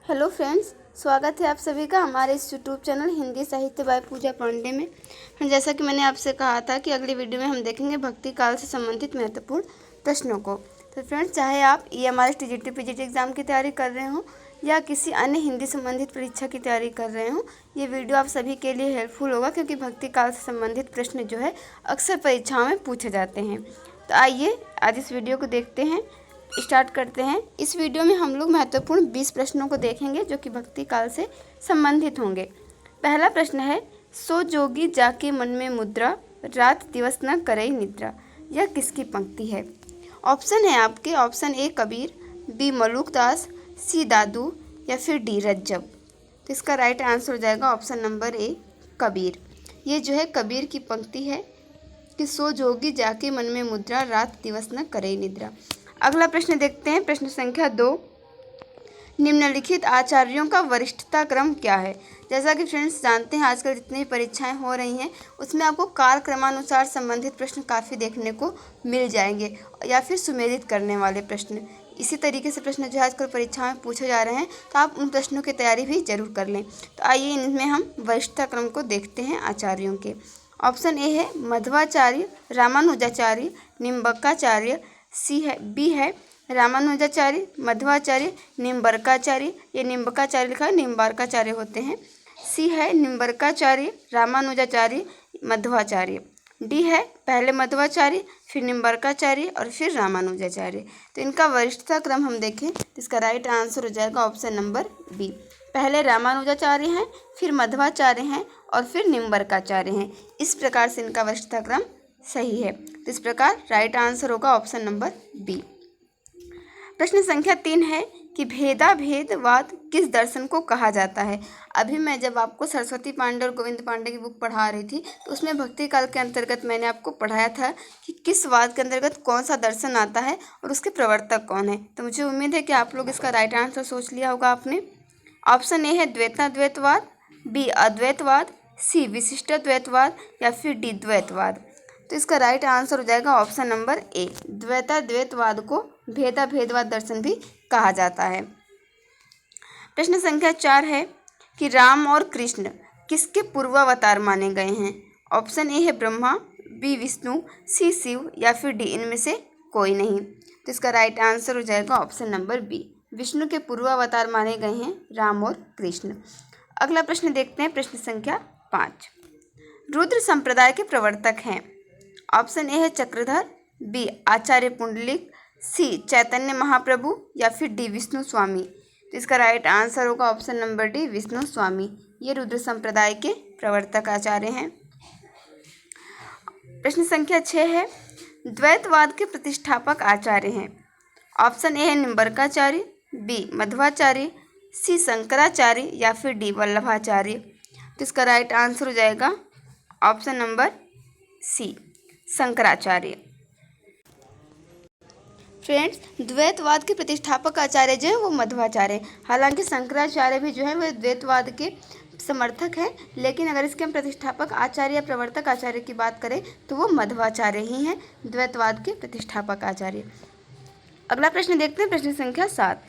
Hello friends, स्वागत है आप सभी का हमारे इस यूट्यूब चैनल हिंदी साहित्य बाय पूजा पांडे में। जैसा कि मैंने आपसे कहा था कि अगली वीडियो में हम देखेंगे भक्ति काल से संबंधित महत्वपूर्ण प्रश्नों को। तो फ्रेंड्स, चाहे आप EMRS TGT PGT एग्ज़ाम की तैयारी कर रहे हों या किसी अन्य हिंदी संबंधित परीक्षा की तैयारी कर रहे हों, ये वीडियो आप सभी के लिए हेल्पफुल होगा, क्योंकि भक्ति काल से संबंधित प्रश्न जो है अक्सर परीक्षाओं में पूछे जाते हैं। तो आइए आज इस वीडियो को देखते हैं, स्टार्ट करते हैं। इस वीडियो में हम लोग महत्वपूर्ण 20 प्रश्नों को देखेंगे जो कि भक्ति काल से संबंधित होंगे। पहला प्रश्न है, सो जोगी जाके मन में मुद्रा, रात दिवस न करे निद्रा। यह किसकी पंक्ति है? ऑप्शन है आपके, option A Kabir, B Malukdas, C Dadu या फिर डी रज्जब। तो इसका राइट आंसर हो जाएगा ऑप्शन नंबर ए कबीर। ये जो है कबीर की पंक्ति है कि सो जोगी जाके मन में मुद्रा, रात दिवस न करे निद्रा। अगला प्रश्न देखते हैं, प्रश्न संख्या 2, निम्नलिखित आचार्यों का वरिष्ठता क्रम क्या है? जैसा कि फ्रेंड्स जानते हैं, आजकल जितनी भी परीक्षाएं हो रही हैं उसमें आपको काल क्रमानुसार संबंधित प्रश्न काफ़ी देखने को मिल जाएंगे, या फिर सुमेलित करने वाले प्रश्न। इसी तरीके से प्रश्न जो है आजकल परीक्षा में पूछे जा रहे हैं, तो आप उन प्रश्नों की तैयारी भी जरूर कर लें। तो आइए इनमें हम वरिष्ठता क्रम को देखते हैं आचार्यों के। ऑप्शन ए है मध्वाचार्य, रामानुजाचार्य, निम्बकाचार्य, बी है रामानुजाचार्य, मध्वाचार्य, निम्बरकाचार्य। ये निम्बकाचार्य लिखा है, निम्बारकाचार्य होते हैं। सी है निम्बरकाचार्य, रामानुजाचार्य, मध्वाचार्य। डी है पहले मध्वाचार्य, फिर निम्बरकाचार्य और फिर रामानुजाचार्य। तो इनका वरिष्ठता क्रम हम देखें तो इसका राइट आंसर हो जाएगा ऑप्शन नंबर बी। पहले रामानुजाचार्य हैं, फिर मध्वाचार्य हैं और फिर निम्बरकाचार्य हैं। इस प्रकार से इनका वरिष्ठता क्रम सही है। तो इस प्रकार राइट आंसर होगा ऑप्शन नंबर बी। प्रश्न संख्या 3 है कि भेदाभेदवाद किस दर्शन को कहा जाता है? अभी मैं जब आपको सरस्वती पांडे और गोविंद पांडे की बुक पढ़ा रही थी तो उसमें भक्ति काल के अंतर्गत मैंने आपको पढ़ाया था कि किस वाद के अंतर्गत कौन सा दर्शन आता है और उसके प्रवर्तक कौन है। तो मुझे उम्मीद है कि आप लोग इसका राइट आंसर सोच लिया होगा आपने। ऑप्शन ए है द्वैताद्वैतवाद, बी अद्वैतवाद, सी विशिष्टाद्वैतवाद या फिर डी द्वैतवाद। तो इसका राइट आंसर हो जाएगा ऑप्शन नंबर ए, द्वैताद्वैतवाद को भेदाभेदवाद दर्शन भी कहा जाता है। प्रश्न संख्या 4 है कि राम और कृष्ण किसके पूर्वावतार माने गए हैं? ऑप्शन ए है ब्रह्मा, बी विष्णु, सी शिव या फिर डी इनमें से कोई नहीं। तो इसका राइट आंसर हो जाएगा ऑप्शन नंबर बी, विष्णु के पूर्वावतार माने गए हैं राम और कृष्ण। अगला प्रश्न देखते हैं, प्रश्न संख्या 5, रुद्र संप्रदाय के प्रवर्तक हैं। ऑप्शन ए है चक्रधर, बी आचार्य पुंडलिक, सी चैतन्य महाप्रभु या फिर डी विष्णु स्वामी। तो इसका राइट आंसर होगा ऑप्शन नंबर डी, विष्णु स्वामी। ये रुद्र संप्रदाय के प्रवर्तक आचार्य हैं। प्रश्न संख्या 6 है, द्वैतवाद के प्रतिष्ठापक आचार्य हैं। ऑप्शन ए है निम्बरकाचार्य, बी मध्वाचार्य, सी शंकराचार्य या फिर डी वल्लभाचार्य। तो इसका राइट आंसर हो जाएगा option number C, Shankaracharya. Friends, द्वैतवाद के प्रतिष्ठापक आचार्य जो है वो मध्वाचार्य। हालांकि शंकराचार्य भी जो है वो द्वैतवाद के समर्थक हैं, लेकिन अगर इसके हम प्रतिष्ठापक आचार्य या प्रवर्तक आचार्य की बात करें तो वो मध्वाचार्य ही हैं, द्वैतवाद के प्रतिष्ठापक आचार्य। अगला प्रश्न देखते हैं, प्रश्न संख्या 7,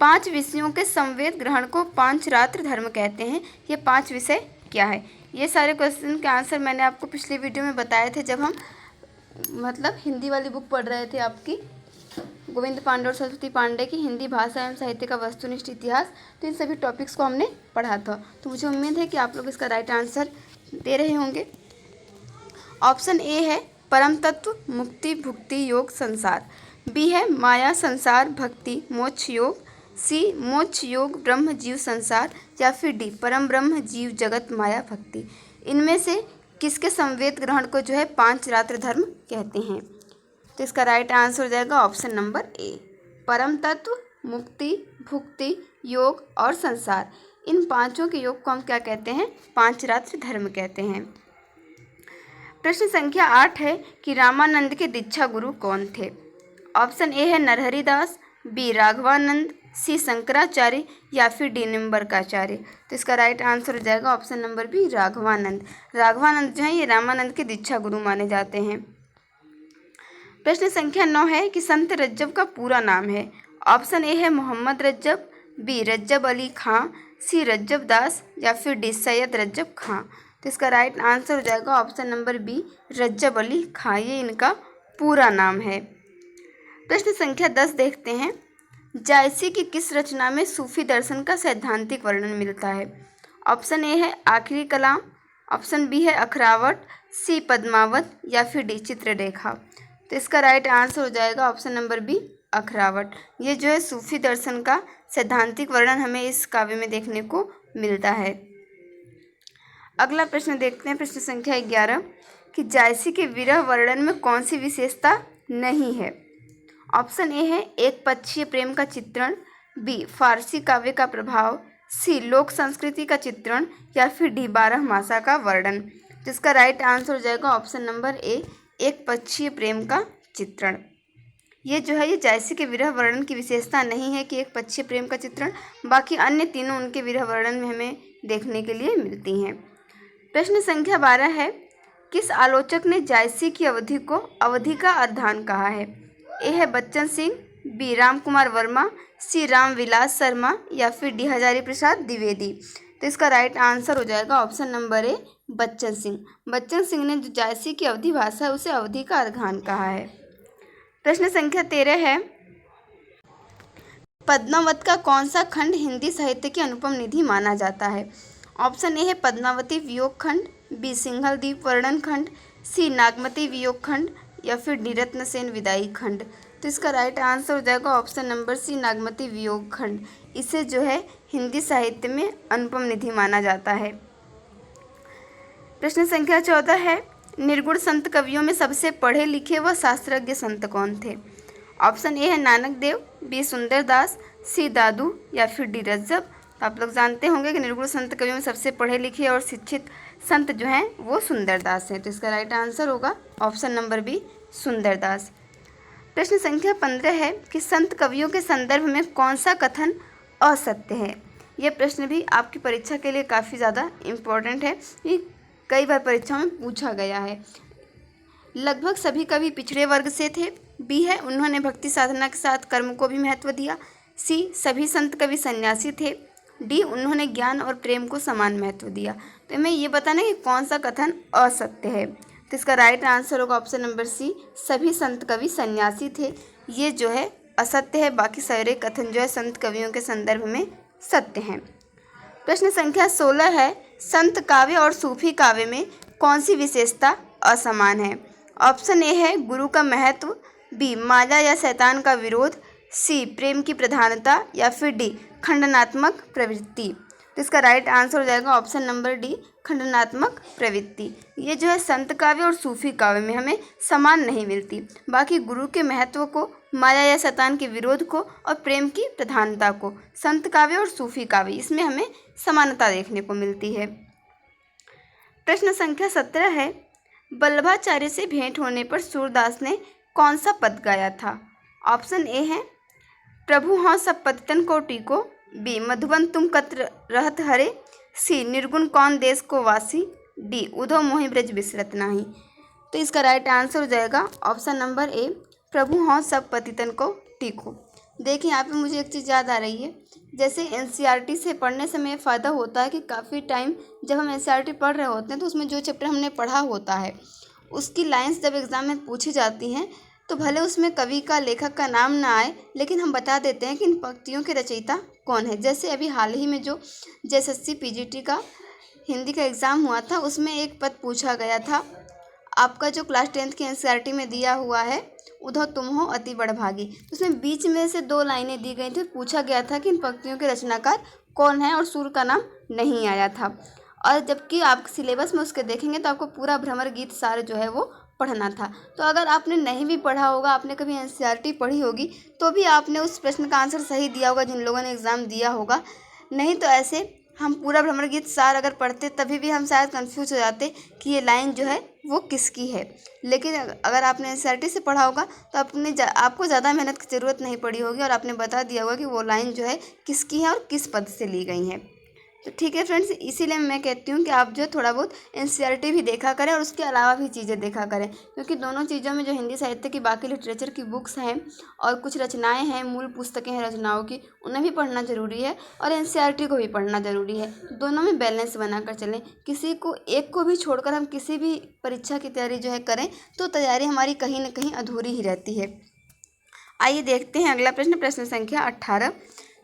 5 विषयों के संवेद ग्रहण को पांचरात्र धर्म कहते हैं। ये 5 विषय क्या है? ये सारे क्वेश्चन के आंसर मैंने आपको पिछली वीडियो में बताए थे, जब हम हिंदी वाली बुक पढ़ रहे थे आपकी गोविंद पांडे और सरस्वती पांडे की हिंदी भाषा एवं साहित्य का वस्तुनिष्ठ इतिहास। तो इन सभी टॉपिक्स को हमने पढ़ा था। तो मुझे उम्मीद है कि आप लोग इसका राइट आंसर दे रहे होंगे। ऑप्शन ए है परम तत्व, मुक्ति, भुक्ति, योग, संसार। बी है माया, संसार, भक्ति, मोक्ष, योग। सी मोक्ष, योग, ब्रह्म, जीव, संसार या फिर डी परम ब्रह्म, जीव, जगत, माया, भक्ति। इनमें से किसके संवेद ग्रहण को जो है पांचरात्र धर्म कहते हैं? तो इसका राइट आंसर हो जाएगा ऑप्शन नंबर ए, परम तत्व, मुक्ति, भुक्ति, योग और संसार। इन पांचों के योग को हम क्या कहते हैं? पांचरात्र धर्म कहते हैं। प्रश्न संख्या 8 है कि रामानंद के दीक्षा गुरु कौन थे? ऑप्शन ए है नरहरिदास, बी राघवानंद, सी शंकराचार्य या फिर डी निम्बरकाचार्य। तो इसका राइट आंसर हो जाएगा option number B, Raghavanand. Raghavanand जो है ये रामानंद के दीक्षा गुरु माने जाते हैं। प्रश्न संख्या 9 है कि संत रज्जब का पूरा नाम है। ऑप्शन ए है मोहम्मद रज्जब, बी रज्जब अली खां, सी रज्जब दास या फिर डी सैयद रज्जब खां। तो इसका राइट आंसर हो जाएगा option number B Rajjab Ali Khan, ये इनका पूरा नाम है। प्रश्न संख्या 10 देखते हैं। जायसी की किस रचना में सूफी दर्शन का सैद्धांतिक वर्णन मिलता है? ऑप्शन ए है आखिरी कलाम, ऑप्शन बी है अखरावट, सी पद्मावत या फिर डी चित्ररेखा। तो इसका राइट आंसर हो जाएगा ऑप्शन नंबर बी अखरावट। ये जो है सूफी दर्शन का सैद्धांतिक वर्णन हमें इस काव्य में देखने को मिलता है। अगला प्रश्न देखते हैं, प्रश्न संख्या 11 कि जायसी के विरह वर्णन में कौन सी विशेषता नहीं है? ऑप्शन ए है एक पक्षीय प्रेम का चित्रण, बी फारसी काव्य का प्रभाव, सी लोक संस्कृति का चित्रण या फिर डी 12 मासा का वर्णन। जिसका राइट आंसर हो जाएगा ऑप्शन नंबर ए एक पक्षीय प्रेम का चित्रण। ये जो है ये जायसी के विरह वर्णन की विशेषता नहीं है कि एक पक्षीय प्रेम का चित्रण, बाकी अन्य तीनों उनके विरह वर्णन में हमें देखने के लिए मिलती हैं। प्रश्न संख्या 12 है, किस आलोचक ने जायसी की अवधि को अवधि का अर्धान कहा है? ए है बच्चन सिंह, बी राम कुमार वर्मा, सी राम विलास शर्मा या फिर डी हजारी प्रसाद द्विवेदी। तो इसका राइट आंसर हो जाएगा option number A Bachchan Singh. Bachchan Singh ने जो जायसी की अवधि भाषा है उसे अवधि का अर्धान कहा है। प्रश्न संख्या 13 है, पद्मावत का कौन सा खंड हिंदी साहित्य की अनुपम निधि माना जाता है? ऑप्शन ए है पद्मावती वियोग खंड, बी सिंघल द्वीप वर्णन खंड, सी नागमती वियोग खंड या फिर डी रत्नसेन विदाई खंड। तो इसका राइट आंसर हो जाएगा ऑप्शन नंबर सी नागमती वियोग खंड। इसे जो है हिंदी साहित्य में अनुपम निधि माना जाता है। प्रश्न संख्या 14 है, निर्गुण संत कवियों में सबसे पढ़े लिखे व शास्त्रज्ञ संत कौन थे? ऑप्शन ए है नानक देव, बी सुंदर दास, सी दादू या फिर डी रज्जब। तो आप लोग जानते होंगे कि निर्गुण संत कवियों में सबसे पढ़े लिखे और शिक्षित संत जो हैं वो सुंदर दास हैं। तो इसका राइट आंसर होगा ऑप्शन नंबर बी सुंदर दास। प्रश्न संख्या 15 है कि संत कवियों के संदर्भ में कौन सा कथन असत्य है? यह प्रश्न भी आपकी परीक्षा के लिए काफ़ी ज़्यादा इम्पोर्टेंट है, ये कई बार परीक्षा में पूछा गया है। लगभग सभी कवि पिछड़े वर्ग से थे, बी है उन्होंने भक्ति साधना के साथ कर्म को भी महत्व दिया, सी सभी संत कवि सन्यासी थे, डी उन्होंने ज्ञान और प्रेम को समान महत्व दिया। तो हमें ये बताना है कि कौन सा कथन असत्य है। तो इसका राइट आंसर होगा ऑप्शन नंबर सी सभी संत कवि सन्यासी थे। ये जो है असत्य है, बाकी सारे कथन जो है संत कवियों के संदर्भ में सत्य हैं। प्रश्न संख्या 16 है, संत काव्य और सूफी काव्य में कौन सी विशेषता असमान है? ऑप्शन ए है गुरु का महत्व, बी माया या शैतान का विरोध, सी प्रेम की प्रधानता या फिर डी खंडनात्मक प्रवृत्ति। तो इसका राइट आंसर हो जाएगा ऑप्शन नंबर डी खंडनात्मक प्रवृत्ति। ये जो है संत काव्य और सूफी काव्य में हमें समान नहीं मिलती, बाकी गुरु के महत्व को, माया या शैतान के विरोध को और प्रेम की प्रधानता को संत काव्य और सूफी काव्य इसमें हमें समानता देखने को मिलती है। प्रश्न संख्या 17 है, वल्लभाचार्य से भेंट होने पर सूरदास ने कौन सा पद गाया था? ऑप्शन ए है प्रभु हाँ सब पतितन को टीको, बी मधुबन तुम कत्र रहत हरे, सी निर्गुण कौन देश को वासी, डी उधो मोहि ब्रज बिसरत नाही। तो इसका राइट आंसर हो जाएगा ऑप्शन नंबर ए प्रभु हाँ सब पतितन को टीको। देखिए यहाँ पे मुझे एक चीज़ याद आ रही है, जैसे एनसीईआरटी से पढ़ने से हमें फ़ायदा होता है कि काफ़ी टाइम जब हम एनसीईआरटी पढ़ रहे होते हैं तो उसमें जो चैप्टर हमने पढ़ा होता है उसकी लाइंस जब एग्ज़ाम में पूछी जाती हैं तो भले उसमें कवि का लेखक का नाम ना आए, लेकिन हम बता देते हैं कि इन पंक्तियों के रचयिता कौन है। जैसे अभी हाल ही में जो जेएसएससी पीजीटी का हिंदी का एग्ज़ाम हुआ था उसमें एक पद पूछा गया था, आपका जो क्लास 10th की एनसीईआरटी में दिया हुआ है उधो तुम हो अति बड़भागी। तो उसमें बीच में से 2 लाइनें दी गई थी, पूछा गया था कि इन पंक्तियों के रचनाकार कौन है और सूर का नाम नहीं आया था। और जबकि आप सिलेबस में उसके देखेंगे तो आपको पूरा भ्रमर गीत सार जो है वो पढ़ना था। तो अगर आपने नहीं भी पढ़ा होगा, आपने कभी एनसीईआरटी पढ़ी होगी तो भी आपने उस प्रश्न का आंसर सही दिया होगा जिन लोगों ने एग्ज़ाम दिया होगा। नहीं तो ऐसे हम पूरा भ्रमर गीत सार अगर पढ़ते तभी भी हम शायद कंफ्यूज हो जाते कि ये लाइन जो है वो किसकी है। लेकिन अगर आपने एनसीईआरटी से पढ़ा होगा तो आपको ज़्यादा मेहनत की ज़रूरत नहीं पड़ी होगी और आपने बता दिया होगा कि वो लाइन जो है किसकी है और किस पद से ली गई है। तो ठीक है फ्रेंड्स, इसीलिए मैं कहती हूँ कि आप जो थोड़ा बहुत एनसीईआरटी भी देखा करें और उसके अलावा भी चीज़ें देखा करें, क्योंकि दोनों चीज़ों में जो हिंदी साहित्य की बाकी लिटरेचर की बुक्स हैं और कुछ रचनाएं हैं, मूल पुस्तकें हैं रचनाओं की, उन्हें भी पढ़ना ज़रूरी है और एनसीईआरटी को भी पढ़ना ज़रूरी है। दोनों में बैलेंस बनाकर चलें, किसी को एक को भी छोड़कर हम किसी भी परीक्षा की तैयारी जो है करें तो तैयारी हमारी कहीं ना कहीं अधूरी ही रहती है। आइए देखते हैं अगला प्रश्न, प्रश्न संख्या 18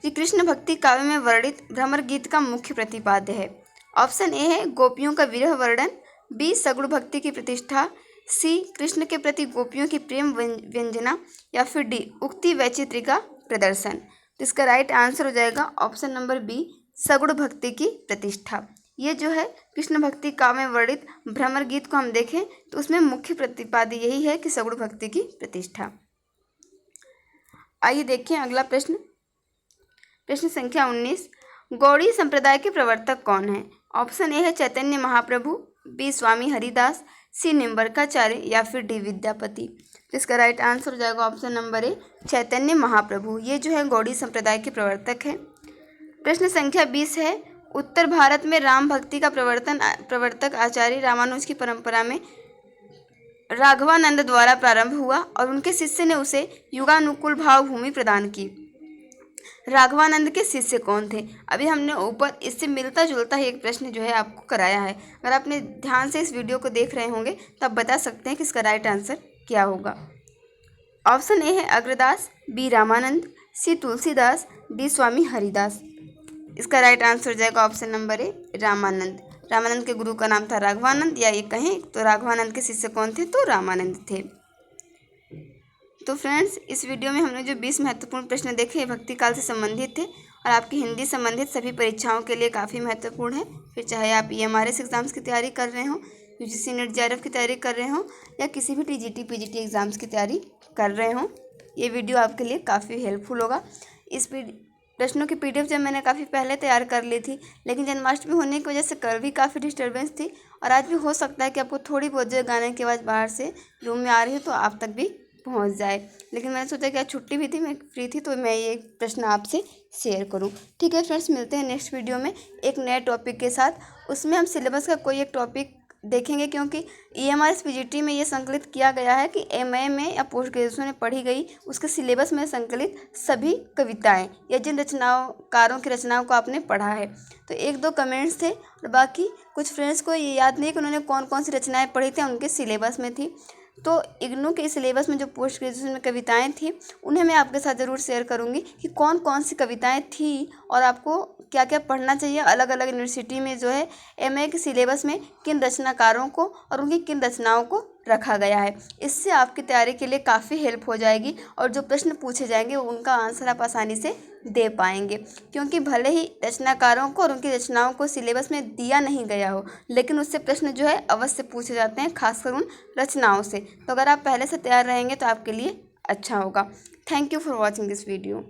कि कृष्ण भक्ति काव्य में वर्णित भ्रमर गीत का मुख्य प्रतिपाद्य है। ऑप्शन ए है गोपियों का विरह वर्णन, बी सगुण भक्ति की प्रतिष्ठा, सी कृष्ण के प्रति गोपियों की प्रेम व्यंजना, या फिर डी उक्ति वैचित्र्य का प्रदर्शन। तो इसका राइट आंसर हो जाएगा ऑप्शन नंबर बी, सगुण भक्ति की प्रतिष्ठा। ये जो है कृष्ण भक्ति काव्य में वर्णित भ्रमर गीत को हम देखें तो उसमें मुख्य प्रतिपाद्य यही है कि सगुण भक्ति की प्रतिष्ठा। आइए देखें अगला प्रश्न, प्रश्न संख्या 19 गौड़ी संप्रदाय के प्रवर्तक कौन है। ऑप्शन ए है चैतन्य महाप्रभु, बी स्वामी हरिदास, सी निम्बरकाचार्य, या फिर डी विद्यापति। तो इसका राइट आंसर हो जाएगा option number A, Chaitanya Mahaprabhu. ये जो है गौड़ी संप्रदाय के प्रवर्तक है। प्रश्न संख्या 20 है उत्तर भारत में राम भक्ति का प्रवर्तक आचार्य रामानुज की परंपरा में राघवानंद द्वारा प्रारंभ हुआ और उनके शिष्य ने उसे युगानुकूल भाव भूमि प्रदान की। राघवानंद के शिष्य कौन थे। अभी हमने ऊपर इससे मिलता जुलता ही एक प्रश्न जो है आपको कराया है। अगर आपने ध्यान से इस वीडियो को देख रहे होंगे तब बता सकते हैं कि इसका राइट आंसर क्या होगा। ऑप्शन ए है अग्रदास, बी रामानंद, सी तुलसीदास, डी स्वामी हरिदास। इसका राइट आंसर हो जाएगा option number A, Ramanand. Ramanand के गुरु का नाम था राघवानंद, या ये कहें तो राघवानंद के शिष्य कौन थे, तो रामानंद थे। तो फ्रेंड्स, इस वीडियो में हमने जो 20 महत्वपूर्ण प्रश्न देखे भक्ति काल से संबंधित थे और आपकी हिंदी संबंधित सभी परीक्षाओं के लिए काफ़ी महत्वपूर्ण है। फिर चाहे आप EMRS एग्ज़ाम्स की तैयारी कर रहे हो, UGC नेट JRF की तैयारी कर रहे हो, या किसी भी TGT PGT एग्ज़ाम्स की तैयारी कर रहे हो, ये वीडियो आपके लिए काफ़ी हेल्पफुल होगा। इस प्रश्नों की PDF जब मैंने काफ़ी पहले तैयार कर ली थी, लेकिन जन्माष्टमी होने की वजह से कल भी काफ़ी डिस्टर्बेंस थी और आज भी हो सकता है कि आपको थोड़ी बहुत जो गाने की आवाज़ बाहर से रूम में आ रही हो तो आप तक भी पहुंच जाए। लेकिन मैंने सोचा कि आज छुट्टी भी थी, मैं फ्री थी, तो मैं ये प्रश्न आपसे शेयर करूं। ठीक है फ्रेंड्स, मिलते हैं नेक्स्ट वीडियो में एक नए टॉपिक के साथ। उसमें हम सिलेबस का कोई एक टॉपिक देखेंगे, क्योंकि EMRS PGT में ये संकलित किया गया है कि MA में या पोस्ट ग्रेजुएशन में पढ़ी गई उसके सिलेबस में संकलित सभी कविताएं या जिन रचनाकारों की रचनाओं को आपने पढ़ा है। तो 1-2 कमेंट्स थे और बाकी कुछ फ्रेंड्स को ये याद नहीं कि उन्होंने कौन कौन सी रचनाएं पढ़ी थी, उनके सिलेबस में थी। तो इग्नू के सिलेबस में जो पोस्ट ग्रेजुएशन में कविताएं थी उन्हें मैं आपके साथ ज़रूर शेयर करूंगी कि कौन कौन सी कविताएं थी और आपको क्या क्या पढ़ना चाहिए। अलग अलग यूनिवर्सिटी में जो है MA के सिलेबस में किन रचनाकारों को और उनकी किन रचनाओं को रखा गया है। इससे आपकी तैयारी के लिए काफ़ी हेल्प हो जाएगी और जो प्रश्न पूछे जाएंगे उनका आंसर आप आसानी से दे पाएंगे, क्योंकि भले ही रचनाकारों को और उनकी रचनाओं को सिलेबस में दिया नहीं गया हो, लेकिन उससे प्रश्न जो है अवश्य पूछे जाते हैं, खासकर उन रचनाओं से। तो अगर आप पहले से तैयार रहेंगे तो आपके लिए अच्छा होगा। Thank you for watching this video.